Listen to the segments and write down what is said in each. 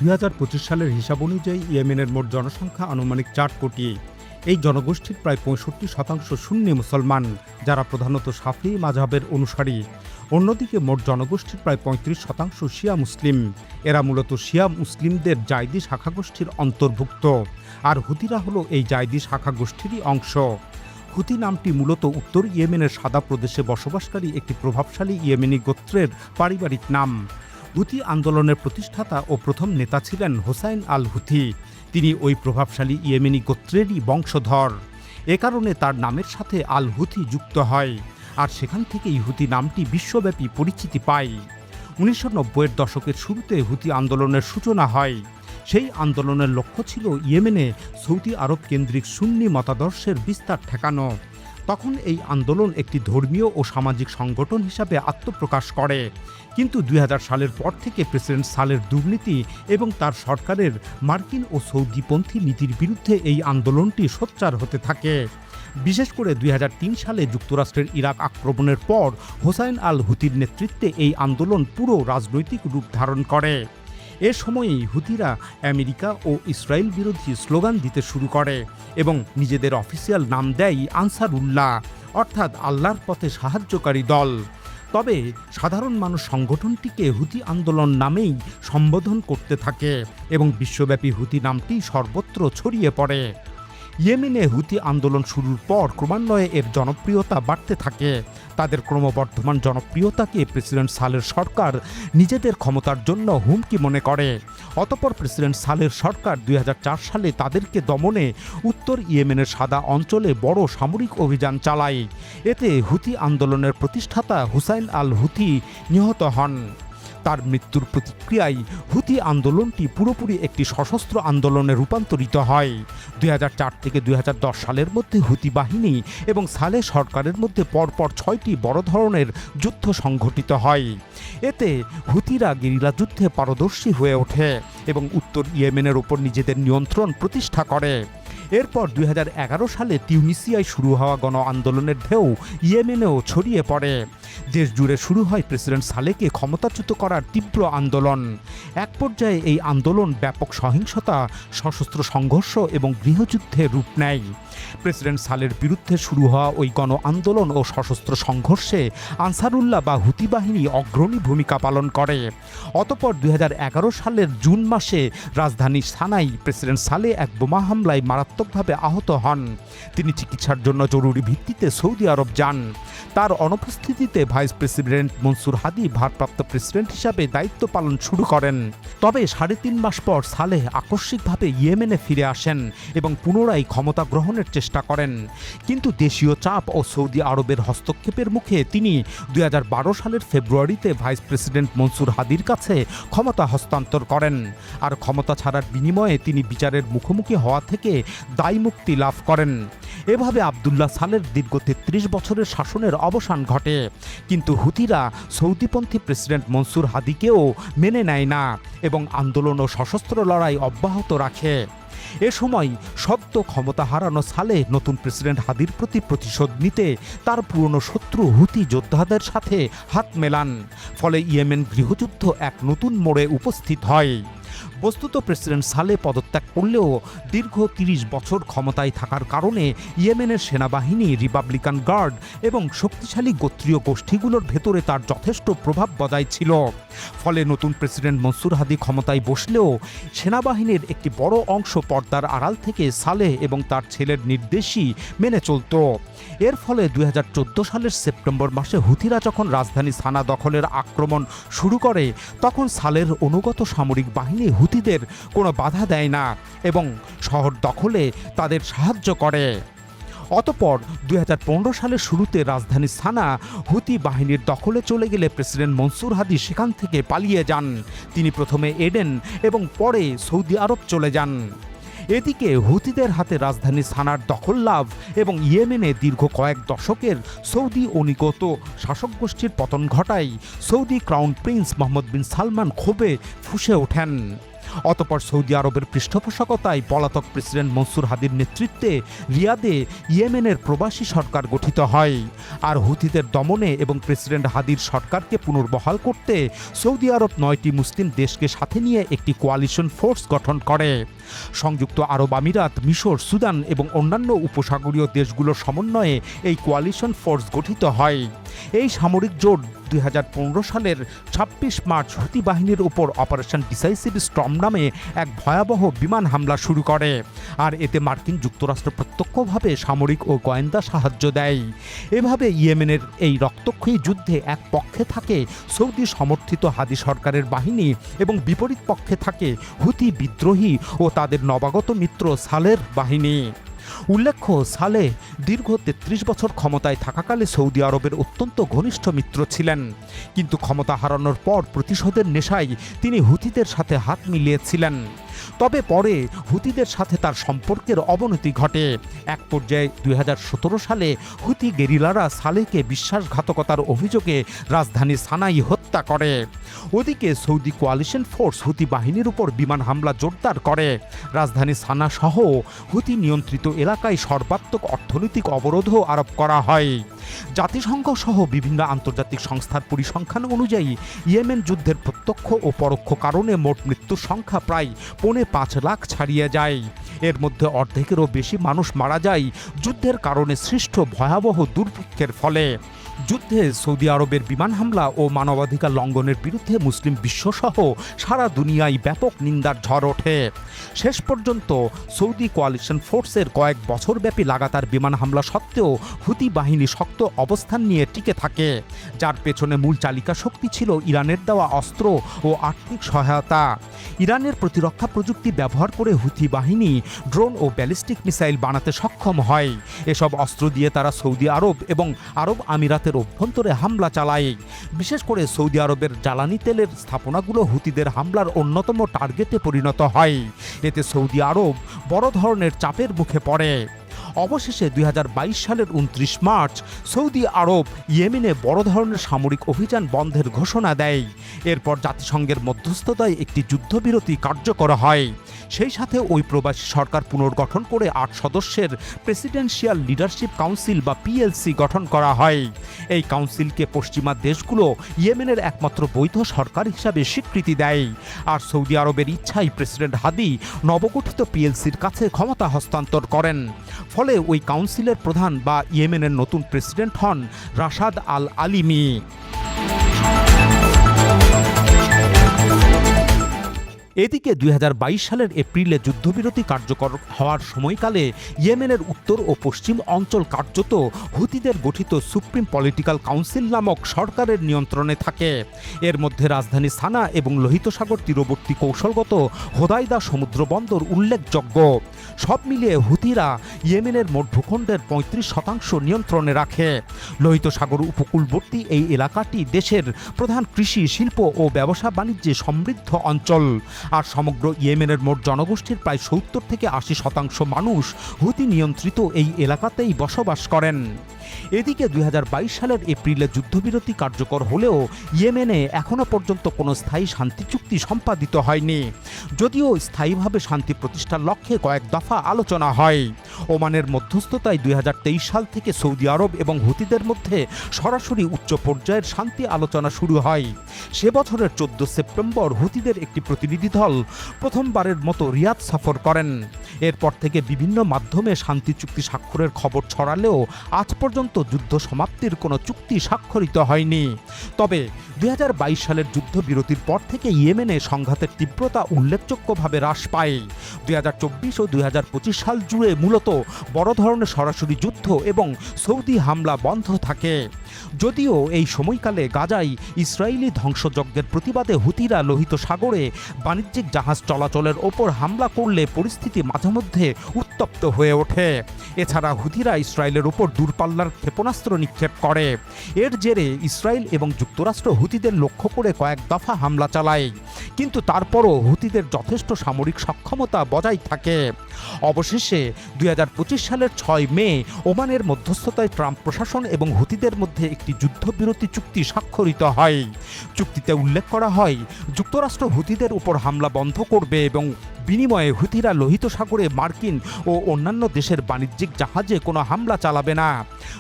2025 সালের হিসাব অনুযায়ী ইয়েমেনের মোট জনসংখ্যা আনুমানিক 4 কোটি। এই জনগোষ্ঠীর প্রায় 65% সুন্নি মুসলমান, যারা প্রধানত শাফি মাযহাবের অনুসারী। অন্যদিকে মোট জনগোষ্ঠীর প্রায় 35% শিয়া মুসলিম। এরা মূলত শিয়া মুসলিমদের জায়দি শাখাগোষ্ঠীর অন্তর্ভুক্ত, আর হুতিরা হলো এই জায়দি শাখাগোষ্ঠীরই অংশ। হুতি নামটি মূলত উত্তর ইয়েমেনের সাদা প্রদেশে বসবাসকারী একটি প্রভাবশালী ইয়েমেনি গোত্রের পারিবারিক নাম। হুতি আন্দোলনের প্রতিষ্ঠাতা ও প্রথম নেতা ছিলেন হোসাইন আল হুথি। তিনি ওই প্রভাবশালী ইয়েমেনি গোত্রেরই বংশধর। এ কারণে তার নামের সাথে আল হুথি যুক্ত হয়, আর সেখান থেকেই হুতি নামটি বিশ্বব্যাপী পরিচিতি পায়। 1990-এর দশকের শুরুতে হুতি আন্দোলনের সূচনা হয়। সেই আন্দোলনের লক্ষ্য ছিল ইয়েমেনে সৌদি আরব কেন্দ্রিক সুন্নি মতাদর্শের বিস্তার ঠেকানো। তখন এই আন্দোলন একটি ধর্মীয় ও সামাজিক সংগঠন হিসাবে আত্মপ্রকাশ করে। কিন্তু 2000 সালের পর থেকে প্রেসিডেন্ট সালের দুর্নীতি এবং তার সরকারের মার্কিন ও সৌদিপন্থী নীতির বিরুদ্ধে এই আন্দোলনটি সোচ্চার হতে থাকে। বিশেষ করে 2003 সালে যুক্তরাষ্ট্রের ইরাক আক্রমণের পর হোসাইন আল হুথির নেতৃত্বে এই আন্দোলন পুরো রাজনৈতিক রূপ ধারণ করে। এ সময়েই হুতিরা আমেরিকা ও ইসরায়েল বিরোধী স্লোগান দিতে শুরু করে এবং নিজেদের অফিসিয়াল নাম দেয় আনসারুল্লাহ, অর্থাৎ আল্লাহর পথে সাহায্যকারী দল। তবে সাধারণ মানুষ সংগঠনটিকে হুতি আন্দোলন নামেই সম্বোধন করতে থাকে এবং বিশ্বব্যাপী হুতি নামটি সর্বত্র ছড়িয়ে পড়ে। ইয়েমেনে হুতি আন্দোলন শুরুর পর ক্রমান্বয়ে এর জনপ্রিয়তা বাড়তে থাকে। তাদের ক্রমবর্ধমান জনপ্রিয়তাকে প্রেসিডেন্ট সালের সরকার নিজেদের ক্ষমতার জন্য হুমকি মনে করে। অতঃপর প্রেসিডেন্ট সালের সরকার 2004 সালে তাদেরকে দমনে উত্তর ইয়েমেনের সাদা অঞ্চলে বড় সামরিক অভিযান চালায়। এতে হুতি আন্দোলনের প্রতিষ্ঠাতা হুসাইন আল হুথি নিহত হন। তার মৃত্যুর প্রতিক্রিয়ায় হুতি আন্দোলনটি পুরোপুরি একটি সশস্ত্র আন্দোলনে রূপান্তরিত হয়। 2004 থেকে 2010 সালের মধ্যে হুতি বাহিনী এবং সালেহ সরকারের মধ্যে পরপর 6টি বড় ধরনের যুদ্ধ সংঘটিত হয়। এতে হুতিরা গেরিলা যুদ্ধে পারদর্শী হয়ে ওঠে এবং উত্তর ইয়েমেনের ওপর নিজেদের নিয়ন্ত্রণ প্রতিষ্ঠা করে। এরপর 2011 সালে তিউনিসিয়ায় শুরু হওয়া গণ আন্দোলনের ঢেউ ইয়েমেনেও ছড়িয়ে পড়ে। দেশ জুড়ে শুরু হয় প্রেসিডেন্ট সালেকে ক্ষমতাচ্যুত করার তীব্র আন্দোলন। এক পর্যায়ে এই আন্দোলন ব্যাপক সহিংসতা, সশস্ত্র সংঘর্ষ এবং গৃহযুদ্ধে রূপ নেয়। প্রেসিডেন্ট সালের বিরুদ্ধে শুরু হওয়া ওই গণ আন্দোলন ও সশস্ত্র সংঘর্ষে আনসারুল্লাহ বা হুতি বাহিনী অগ্রণী ভূমিকা পালন করে। অতঃপর 2011 সালের জুন মাসে রাজধানী সানায় প্রেসিডেন্ট সালে এক বোমা হামলায় মারাত্মকভাবে আহত হন। তিনি চিকিৎসার জন্য জরুরি ভিত্তিতে সৌদি আরব যান। তার অনুপস্থিতিতে ভাইস প্রেসিডেন্ট মনসুর হাদি ভারপ্রাপ্ত প্রেসিডেন্ট হিসাবে দায়িত্ব পালন শুরু করেন। তবে 3.5 মাস পর সালেহ আকস্মিকভাবে ইয়েমেনে ফিরে আসেন এবং পুনরায় ক্ষমতা গ্রহণের চেষ্টা করেন। কিন্তু দেশীয় চাপ ও সৌদি আরবের হস্তক্ষেপের মুখে তিনি 2012 সালের ফেব্রুয়ারিতে ভাইস প্রেসিডেন্ট মনসুর হাদির কাছে ক্ষমতা হস্তান্তর করেন। আর ক্ষমতা ছাড়ার বিনিময়ে তিনি বিচারের মুখোমুখি হওয়া থেকে দায়মুক্তি লাভ করেন। এভাবে আবদুল্লাহ সালের দীর্ঘ 33 বছরের শাসনের অবসান ঘটে। কিন্তু হুতিরা সৌদিপন্থী প্রেসিডেন্ট মনসুর হাদিকেও মেনে নেয় না এবং আন্দোলন ও সশস্ত্র লড়াই অব্যাহত রাখে। এ সময় সদ্য ক্ষমতা হারানো সালেহ নতুন প্রেসিডেন্ট হাদির প্রতি প্রতিশোধ নিতে তার পুরনো শত্রু হুতি যোদ্ধাদের সাথে হাত মেলান। ফলে ইয়েমেন গৃহযুদ্ধ এক নতুন মোড়ে উপস্থিত হয়। বস্তুত প্রেসিডেন্ট সালেহ পদত্যাগ করলেও দীর্ঘ 30 বছর ক্ষমতায় থাকার কারণে ইয়েমেনের সেনাবাহিনী, রিপাবলিকান গার্ড এবং শক্তিশালী গোত্রীয় গোষ্ঠীগুলোর ভেতরে তার যথেষ্ট প্রভাব বজায় ছিল। ফলে নতুন প্রেসিডেন্ট মনসুর হাদি ক্ষমতায় বসলেও সেনাবাহিনীর একটি বড় অংশ পর্দার আড়াল থেকে সালেহ এবং তার ছেলের নির্দেশই মেনে চলত। এর ফলে 2014 সালের সেপ্টেম্বর মাসে হুতিরা যখন রাজধানী সানা দখলের আক্রমণ শুরু করে, তখন সালেহর অনুগত সামরিক বাহিনী হুতিদের কোনো বাধা দেয় না এবং শহর দখলে তাদের সাহায্য করে। অতঃপর 2015 সালের শুরুতে রাজধানী সানা হুতি বাহিনীর দখলে চলে গেলে প্রেসিডেন্ট মনসুর হাদি সেখান থেকে পালিয়ে যান। তিনি প্রথমে এডেন এবং পরে সৌদি আরব চলে যান। এদিকে হুতিদের হাতে রাজধানী সানার দখল লাভ এবং ইয়েমেনে দীর্ঘ কয়েক দশকের সৌদি অনুগত শাসক গোষ্ঠীর পতন ঘটায় সৌদি ক্রাউন প্রিন্স মোহাম্মদ বিন সালমান ক্ষোভে ফুঁসে ওঠেন। অতঃপর সৌদি আরবের পৃষ্ঠপোষকতায় পলাতক প্রেসিডেন্ট মনসুর হাদির নেতৃত্বে রিয়াদে ইয়েমেনের প্রবাসী সরকার গঠিত হয়। আর হুথিদের দমনে এবং প্রেসিডেন্ট হাদির সরকারকে পুনর্বহাল করতে সৌদি আরব 9টি মুসলিম দেশকে সাথে নিয়ে একটি কোয়ালিশন ফোর্স গঠন করে। সংযুক্ত আরব আমিরাত, মিশর, সুদান এবং অন্যান্য উপসাগরীয় দেশগুলোর সমন্বয়ে এই কোয়ালিশন ফোর্স গঠিত হয়। এই সামরিক জোট 2015 সালের 26 মার্চ হুথি বাহিনীর উপর অপারেশন ডিসাইসিভ স্টর্ম নামে এক ভয়াবহ বিমান হামলা শুরু করে। আর এতে মার্কিন যুক্তরাষ্ট্র প্রত্যক্ষভাবে সামরিক ও গোয়েন্দা সাহায্য দেয়। এভাবে ইয়েমেনের এই রক্তক্ষয়ী যুদ্ধে এক পক্ষে থাকে সৌদি সমর্থিত হাদি সরকারের বাহিনী এবং বিপরীত পক্ষে থাকে হুথি বিদ্রোহী ও তাদের নবাগত মিত্র সালের বাহিনী। উল্লেখ্য, সালেহ দীর্ঘ 33 বছর ক্ষমতায় থাকাকালে সৌদি আরবের অত্যন্ত ঘনিষ্ঠ মিত্র ছিলেন, কিন্তু ক্ষমতা হারানোর পর প্রতিশোধের নেশায় তিনি হুথিদের সাথে হাত মিলিয়েছিলেন। তবে পরে হুথিদের সাথে তার সম্পর্কের অবনতি ঘটে। এক পর্যায়ে 2017 সালে হুথি গেরিলারা সালেহকে বিশ্বাসঘাতকতার অভিযোগে রাজধানী সানাই হত্যা করে। ওদিকে সৌদি কোয়ালিশন ফোর্স হুথি বাহিনীর উপর বিমান হামলা জোরদার করে। রাজধানী সানা সহ হুথি নিয়ন্ত্রিত এলাকায় সর্বাত্মক অর্থনৈতিক অবরোধও আরোপ করা হয়। জাতিসংঘ সহ বিভিন্ন আন্তর্জাতিক সংস্থার পরিসংখ্যান অনুযায়ী ইয়েমেন যুদ্ধের প্রত্যক্ষ ও পরোক্ষ কারণে মোট মৃত্যুর সংখ্যা প্রায় 5.5 লাখ ছাড়িয়ে যায়। এর মধ্যে অর্ধেকেরও বেশি মানুষ মারা যায় যুদ্ধের কারণে সৃষ্ট ভয়াবহ দুর্ভিক্ষের ফলে। যুদ্ধে সৌদি আরবের বিমান হামলা ও মানবাধিকার লঙ্ঘনের বিরুদ্ধে মুসলিম বিশ্বসহ সারা দুনিয়ায় ব্যাপক নিন্দার ঝড় ওঠে। শেষ পর্যন্ত সৌদি কোয়ালিশন ফোর্সের কয়েক বছরব্যাপী লাগাতার বিমান হামলা সত্ত্বেও হুথি বাহিনী শক্ত অবস্থান নিয়ে টিকে থাকে, যার পেছনে মূল চালিকা শক্তি ছিল ইরানের দেওয়া অস্ত্র ও আর্থিক সহায়তা। ইরানের প্রতিরক্ষা প্রযুক্তি ব্যবহার করে হুথি বাহিনী ড্রোন ও ব্যালিস্টিক মিসাইল বানাতে সক্ষম হয়। এসব অস্ত্র দিয়ে তারা সৌদি আরব এবং আরব আমিরাতের অভ্যন্তরে হামলা চালায়। বিশেষ করে সৌদি আরবের জ্বালানি তেলের স্থাপনাগুলো হুথিদের হামলার অন্যতম টার্গেটে পরিণত হয়। এতে সৌদি আরব বড় ধরনের চাপের মুখে পড়ে। অবশেষে 2022 সালের 29 মার্চ সৌদি আরব ইয়েমেনে বড় ধরনের সামরিক অভিযান বন্ধের ঘোষণা দেয়। এরপর জাতিসংঘের মধ্যস্থতায় একটি যুদ্ধবিরতি কার্যকর হয়। সেই সাথে ওই প্রবাসী সরকার পুনর্গঠন করে 8 সদস্যের প্রেসিডেন্সিয়াল লিডারশিপ কাউন্সিল বা পিএলসি গঠন করা হয়। এই কাউন্সিলকে পশ্চিমা দেশগুলো ইয়েমেনের একমাত্র বৈধ সরকার হিসাবে স্বীকৃতি দেয়। আর সৌদি আরবের ইচ্ছায় প্রেসিডেন্ট হাদি নবগঠিত পিএলসির কাছে ক্ষমতা হস্তান্তর করেন। ফলে ওই কাউন্সিলের প্রধান বা ইয়েমেনের নতুন প্রেসিডেন্ট হন রাশাদ আল আলিমি। এদিকে 2022 সালের এপ্রিলে যুদ্ধবিরতি কার্যকর হওয়ার সময়কালে ইয়েমেনের উত্তর ও পশ্চিম অঞ্চল কার্যত হুথিদের গঠিত সুপ্রিম পলিটিক্যাল কাউন্সিল নামক সরকারের নিয়ন্ত্রণে থাকে। এর মধ্যে রাজধানী সানা এবং লোহিত সাগর তীরবর্তী কৌশলগত হোদাইদা সমুদ্র বন্দর উল্লেখযোগ্য। সব মিলিয়ে হুথিরা ইয়েমেনের মোট ভূখণ্ডের 35% নিয়ন্ত্রণে রাখে। লোহিত সাগর উপকূলবর্তী এই এলাকাটি দেশের প্রধান কৃষি, শিল্প ও ব্যবসা বাণিজ্যে সমৃদ্ধ অঞ্চল। আর সমগ্র ইয়েমেনের মোট জনগোষ্ঠীর প্রায় 70 থেকে 80% মানুষ হুথি নিয়ন্ত্রিত এই এলাকাতেই বসবাস করেন। এদিকে 2022 সালের এপ্রিলে যুদ্ধবিরতি কার্যকর হলেও ইয়েমেনে এখনো পর্যন্ত কোনো স্থায়ী শান্তি চুক্তি সম্পাদিত হয়নি, যদিও স্থায়ীভাবে শান্তি প্রতিষ্ঠার লক্ষ্যে কয়েক দফা আলোচনা হয়। ওমানের মধ্যস্থতায় 2023 সাল থেকে সৌদি আরব এবং হুথিদের মধ্যে সরাসরি উচ্চ পর্যায়ের শান্তি আলোচনা শুরু হয়। সে বছরের 14 সেপ্টেম্বর হুথিদের একটি প্রতিনিধি দল প্রথমবারের মতো রিয়াদ সফর করেন। এরপর থেকে বিভিন্ন মাধ্যমে শান্তি চুক্তি স্বাক্ষরের খবর ছড়ালেও আজ পর্যন্ত যুদ্ধ সমাপ্তির কোনো চুক্তি স্বাক্ষরিত হয়নি। তবে 2022 সালের যুদ্ধবিরতির পর থেকে ইয়েমেনে সংঘাতের তীব্রতা উল্লেখযোগ্যভাবে হ্রাস পায়। 2024 ও 2025 সাল জুড়ে মূলত বড় ধরনের সরাসরি যুদ্ধ এবং সৌদি হামলা বন্ধ থাকে। যদিও এই সময়কালে গাজায় ইসরায়েলি ধ্বংসযজ্ঞের প্রতিবাদে হুথিরা লোহিত সাগরে বাণিজ্যিক জাহাজ চলাচলের ওপর হামলা করলে পরিস্থিতি মাঝেমধ্যে উত্তপ্ত হয়ে ওঠে। এছাড়া হুথিরা ইসরায়েলের ওপর দূরপাল্লার ক্ষেপণাস্ত্র নিক্ষেপ করে। এর জেরে ইসরায়েল এবং যুক্তরাষ্ট্র হুথিদের লক্ষ্য করে কয়েক দফা হামলা চালায়, কিন্তু তারপরও হুথিদের যথেষ্ট সামরিক সক্ষমতা বজায় থাকে। অবশেষে 2025 সালের 6 মে ওমানের মধ্যস্থতায় ট্রাম্প প্রশাসন এবং হুথিদের মধ্যে একটি যুদ্ধবিরতি চুক্তি স্বাক্ষরিত হয়। চুক্তিতে উল্লেখ করা হয়, যুক্তরাষ্ট্র হুতিদের উপর হামলা বন্ধ করবে এবং বিনিময়ে হুতিরা লোহিত সাগরে মার্কিন ও অন্যান্য দেশের বাণিজ্যিক জাহাজে কোনো হামলা চালাবে না।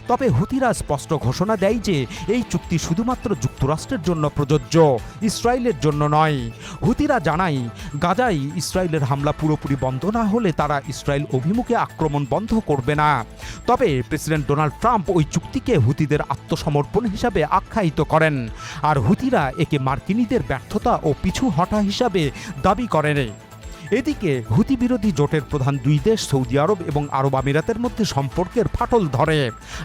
তবে হুতিরা স্পষ্ট ঘোষণা দেয় যে এই চুক্তি শুধুমাত্র যুক্তরাষ্ট্রের জন্য প্রযোজ্য, ইসরায়েলের জন্য নয়। হুতিরা জানায়, গাজায় ইসরায়েলের হামলা পুরোপুরি বন্ধ না হলে তারা ইসরায়েল অভিমুখে আক্রমণ বন্ধ করবে না। তবে প্রেসিডেন্ট ডোনাল্ড ট্রাম্প ওই চুক্তিকে হুতিদের আত্মসমর্পণ হিসাবে আখ্যায়িত করেন, আর হুতিরা একে মার্কিনীদের ব্যর্থতা ও পিছু হটা হিসাবে দাবি করেন। এদিকে হুতি বিরোধী জোটের প্রধান দুই দেশ সৌদি আরব এবং আরব আমিরাতের মধ্যে সম্পর্কের ফাটল ধরে।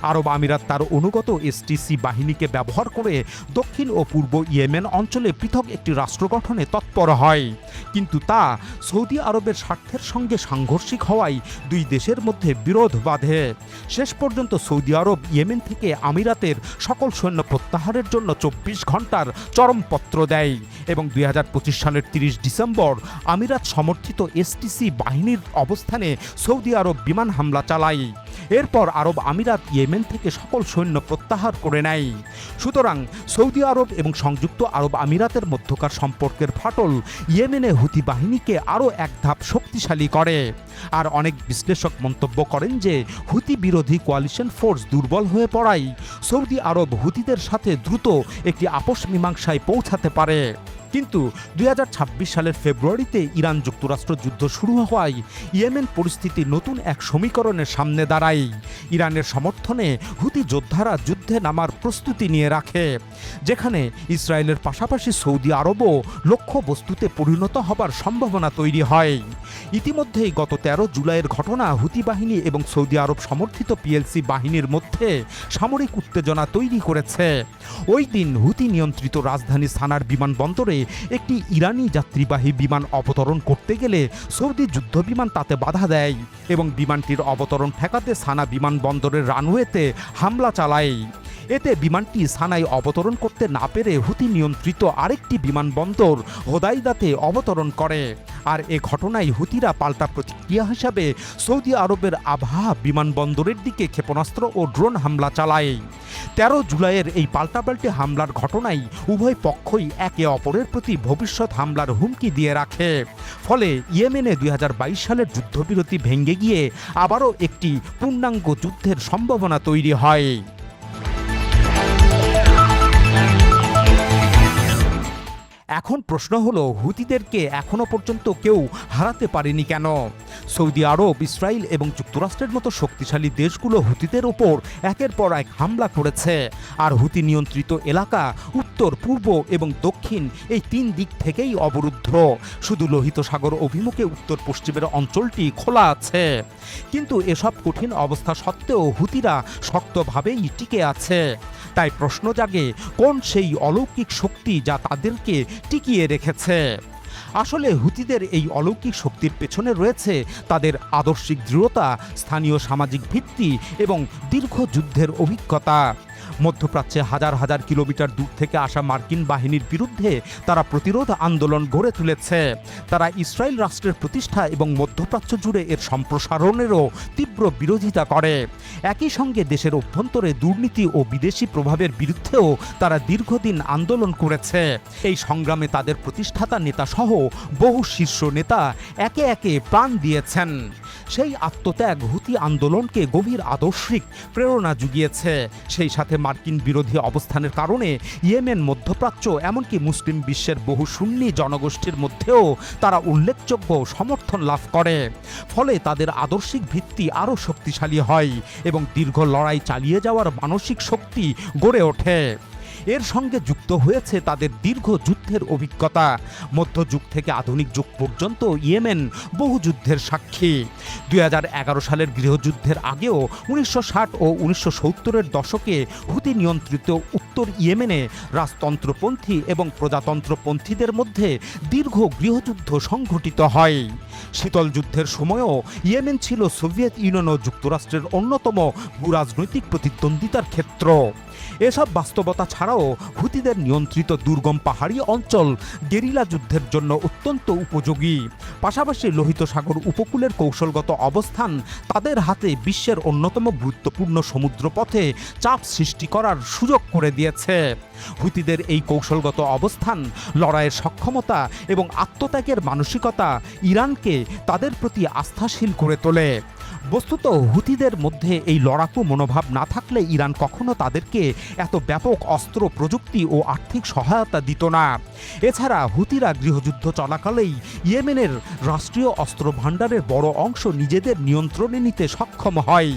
আরব আমিরাত তার অনুগত এসটিসি বাহিনীকে ব্যবহার করে দক্ষিণ ও পূর্ব ইয়েমেন অঞ্চলে পৃথক একটি রাষ্ট্র গঠনে তৎপর হয়, কিন্তু তা সৌদি আরবের স্বার্থের সঙ্গে সাংঘর্ষিক হওয়ায় দুই দেশের মধ্যে বিরোধ বাধে। শেষ পর্যন্ত সৌদি আরব ইয়েমেন থেকে আমিরাতের সকল সৈন্য প্রত্যাহারের জন্য 24 ঘন্টার চরমপত্র দেয় এবং 2025 সালের 30 ডিসেম্বর আমিরাত সমর্থিত এসটিসি বাহিনীর অবস্থানে সৌদি আরব বিমান হামলা চালায়। এরপর আরব আমিরাত ইয়েমেন থেকে সকল সৈন্য প্রত্যাহার করে নেয়। সুতরাং সৌদি আরব এবং সংযুক্ত আরব আমিরাতের মধ্যকার সম্পর্কের ফাটল ইয়েমেনে হুতি বাহিনীকে আরও এক ধাপ শক্তিশালী করে। আর অনেক বিশ্লেষক মন্তব্য করেন যে হুতি বিরোধী কোয়ালিশন ফোর্স দুর্বল হয়ে পড়ায় সৌদি আরব হুতিদের সাথে দ্রুত একটি আপোষ মীমাংসায় পৌঁছাতে পারে। কিন্তু 2026 সালের ফেব্রুয়ারিতে ইরান যুক্তরাষ্ট্র যুদ্ধ শুরু হওয়ায় ইয়েমেন পরিস্থিতি নতুন এক সমীকরণের সামনে দাঁড়ায়। ইরানের সমর্থনে হুতি যোদ্ধারা যুদ্ধে নামার প্রস্তুতি নিয়ে রাখে, যেখানে ইসরায়েলের পাশাপাশি সৌদি আরবও লক্ষ্যবস্তুতে পরিণত হবার সম্ভাবনা তৈরি হয়। ইতিমধ্যেই গত 13 জুলাইয়ের ঘটনা হুতি বাহিনী এবং সৌদি আরব সমর্থিত পিএলসি বাহিনীর মধ্যে সামরিক উত্তেজনা তৈরি করেছে। ওই দিন হুতি নিয়ন্ত্রিত রাজধানী সানার বিমানবন্দরে একটি ইরানি যাত্রীবাহী বিমান অবতরণ করতে গেলে সৌদি যুদ্ধবিমান তাতে বাধা দেয় এবং বিমানটির অবতরণ ঠেকাতে সানা বিমানবন্দরের রানওয়েতে হামলা চালায়। এতে বিমানটি সানায় অবতরণ করতে না পেরে হুতি নিয়ন্ত্রিত আরেকটি বিমানবন্দর হোদাইদাতে অবতরণ করে। আর এ ঘটনায় হুতিরা পাল্টা প্রতিক্রিয়া হিসাবে সৌদি আরবের আবহা বিমানবন্দরের দিকে ক্ষেপণাস্ত্র ও ড্রোন হামলা চালায়। 13 জুলাইয়ের এই পাল্টাপাল্টি হামলার ঘটনায় উভয় পক্ষই একে অপরের প্রতি ভবিষ্যৎ হামলার হুমকি দিয়ে রাখে। ফলে ইয়েমেনে 2022 সালের যুদ্ধবিরতি ভেঙে গিয়ে আবারও একটি পূর্ণাঙ্গ যুদ্ধের সম্ভাবনা তৈরি হয়। এখন প্রশ্ন হলো, হুতিদেরকে এখনো পর্যন্ত কেউ হারাতে পারেনি কেন? সৌদি আরব, ইসরায়েল এবং যুক্তরাষ্ট্রের মতো শক্তিশালী দেশগুলো হুতিদের ওপর একের পর এক হামলা করেছে, আর হুতি নিয়ন্ত্রিত এলাকা উত্তর, পূর্ব এবং দক্ষিণ এই 3 দিক থেকেই অবরুদ্ধ। শুধু লোহিত সাগর অভিমুখে উত্তর পশ্চিমের অঞ্চলটি খোলা আছে। কিন্তু এসব কঠিন অবস্থা সত্ত্বেও হুতিরা শক্তভাবেই টিকে আছে। তাই প্রশ্ন জাগে, কোন সেই অলৌকিক শক্তি যা তাদেরকে টিকিয়ে রেখেছে? আসলে হুতিদের এই অলৌকিক শক্তির পেছনে রয়েছে তাদের আদর্শিক দৃঢ়তা, স্থানীয় সামাজিক ভিত্তি এবং দীর্ঘ যুদ্ধের অভিজ্ঞতা। মধ্যপ্রাচ্যে হাজার হাজার কিলোমিটার দূর থেকে আসা মার্কিন বাহিনীর বিরুদ্ধে তারা প্রতিরোধ আন্দোলন গড়ে তুলেছে। তারা ইসরায়েল রাষ্ট্রের প্রতিষ্ঠা এবং মধ্যপ্রাচ্য জুড়ে এর সম্প্রসারণেরও তীব্র বিরোধিতা করে। একই সঙ্গে দেশের অভ্যন্তরে দুর্নীতি ও বিদেশি প্রভাবের বিরুদ্ধেও তারা দীর্ঘদিন আন্দোলন করেছে। এই সংগ্রামে তাদের প্রতিষ্ঠাতা নেতাসহ বহু শীর্ষ নেতা একে একে প্রাণ দিয়েছেন। সেই আত্মত্যাগ হুতি আন্দোলনকে গভীর আদর্শিক প্রেরণা জুগিয়েছে। সেই সাথে মার্কিন বিরোধী অবস্থানের কারণে ইয়েমেন, মধ্যপ্রাচ্য, এমনকি মুসলিম বিশ্বের বহু সুন্নি জনগোষ্ঠীর মধ্যেও তারা উল্লেখযোগ্য সমর্থন লাভ করে। ফলে তাদের আদর্শিক ভিত্তি আরও শক্তিশালী হয় এবং দীর্ঘ লড়াই চালিয়ে যাওয়ার মানসিক শক্তি গড়ে ওঠে। এর সঙ্গে যুক্ত হয়েছে তাদের দীর্ঘ যুদ্ধের অভিজ্ঞতা। মধ্যযুগ থেকে আধুনিক যুগ পর্যন্ত ইয়েমেন বহু যুদ্ধের সাক্ষী। 2011 সালের গৃহযুদ্ধের আগেও 1960 ও 1970-এর দশকে হুতি নিয়ন্ত্রিত উত্তর ইয়েমেনে রাজতন্ত্রপন্থী এবং প্রজাতন্ত্রপন্থীদের মধ্যে দীর্ঘ গৃহযুদ্ধ সংঘটিত হয়। শীতল যুদ্ধের সময়ও ইয়েমেন ছিল সোভিয়েত ইউনিয়ন ও যুক্তরাষ্ট্রের অন্যতম ভূরাজনৈতিক প্রতিদ্বন্দ্বিতার ক্ষেত্র। এসব বাস্তবতা ছাড়াও হুতিদের নিয়ন্ত্রিত দুর্গম পাহাড়ি অঞ্চল গেরিলা যুদ্ধের জন্য অত্যন্ত উপযোগী। পাশাপাশি লোহিত সাগর উপকূলের কৌশলগত অবস্থান তাদের হাতে বিশ্বের অন্যতম গুরুত্বপূর্ণ সমুদ্রপথে চাপ সৃষ্টি করার সুযোগ করে দিয়েছে। হুতিদের এই কৌশলগত অবস্থান, লড়াইয়ের সক্ষমতা এবং আত্মত্যাগের মানসিকতা ইরানকে তাদের প্রতি আস্থাশীল করে তোলে। বস্তুত হুতিদের মধ্যে এই লড়াকু মনোভাব না থাকলে ইরান কখনো তাদেরকে এত ব্যাপক অস্ত্র, প্রযুক্তি ও আর্থিক সহায়তা দিত না। এছাড়া হুতিরা গৃহযুদ্ধ চলাকালেই ইয়েমেনের রাষ্ট্রীয় অস্ত্র ভাণ্ডারের বড় অংশ নিজেদের নিয়ন্ত্রণে নিতে সক্ষম হয়।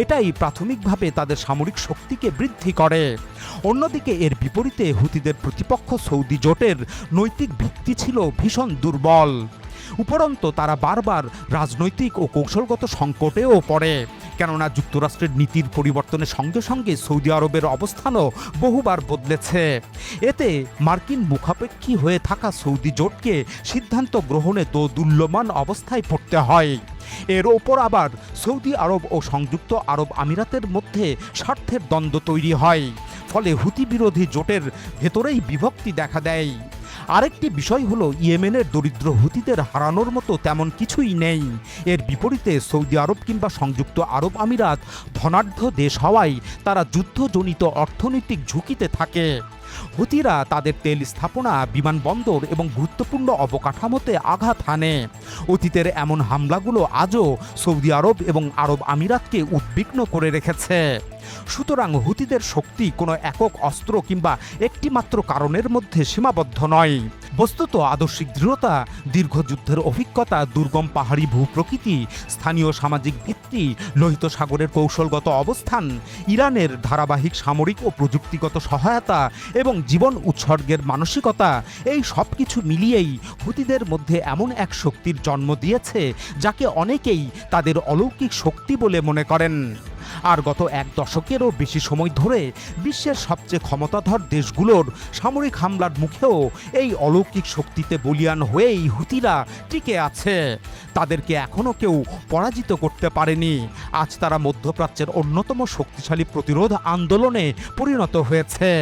এটাই প্রাথমিকভাবে তাদের সামরিক শক্তিকে বৃদ্ধি করে। অন্যদিকে এর বিপরীতে হুতিদের প্রতিপক্ষ সৌদি জোটের নৈতিক ভিত্তি ছিল ভীষণ দুর্বল। উপরন্তু তারা বারবার রাজনৈতিক ও কৌশলগত সংকটেও পড়ে, কেননা যুক্তরাষ্ট্রের নীতির পরিবর্তনের সঙ্গে সঙ্গে সৌদি আরবের অবস্থানও বহুবার বদলেছে। এতে মার্কিন মুখাপেক্ষী হয়ে থাকা সৌদি জোটকে সিদ্ধান্ত গ্রহণে দোদুল্যমান অবস্থায় পড়তে হয়। এর ওপর আবার সৌদি আরব ও সংযুক্ত আরব আমিরাতের মধ্যে স্বার্থের দ্বন্দ্ব তৈরি হয়, ফলে হুতি বিরোধী জোটের ভেতরেই বিভক্তি দেখা দেয়। আরেকটি বিষয় হলো ইয়েমেনের দরিদ্র হুতিদের হারানোর মতো তেমন কিছুই নেই। এর বিপরীতে সৌদি আরব কিংবা সংযুক্ত আরব আমিরাত ধনাঢ্য দেশ হওয়ায় তারা যুদ্ধজনিত অর্থনৈতিক ঝুঁকিতে থাকে। হুতিরা তাদের তেল স্থাপনা, বিমানবন্দর এবং গুরুত্বপূর্ণ অবকাঠামোতে আঘাত হানে। অতীতের এমন হামলাগুলো আজও সৌদি আরব এবং আরব আমিরাতকে উদ্বিগ্ন করে রেখেছে। সুতরাং হুতিদের শক্তি কোনো একক অস্ত্র কিংবা একটি মাত্র কারণের মধ্যে সীমাবদ্ধ নয়। বস্তুত আদর্শিক দৃঢ়তা, দীর্ঘ যুদ্ধের অভিজ্ঞতা, দুর্গম পাহাড়ি ভূপ্রকৃতি, স্থানীয় সামাজিক ভিত্তি, লোহিত সাগরের কৌশলগত অবস্থান, ইরানের ধারাবাহিক সামরিক ও প্রযুক্তিগত সহায়তা এবং জীবন উৎসর্গের মানসিকতা, এই সব কিছু মিলিয়েই হুতিদের মধ্যে এমন এক শক্তির জন্ম দিয়েছে যাকে অনেকেই তাদের অলৌকিক শক্তি বলে মনে করেন। আর গত এক দশকেরও বেশি সময় ধরে বিশ্বের সবচেয়ে ক্ষমতাধর দেশগুলোর সামরিক হামলার মুখেও এই অলৌকিক শক্তিতে বলীয়ান হয়েই হুতিরা টিকে আছে। তাদেরকে এখনও কেউ পরাজিত করতে পারেনি। আজ তারা মধ্যপ্রাচ্যের অন্যতম শক্তিশালী প্রতিরোধ আন্দোলনে পরিণত হয়েছে।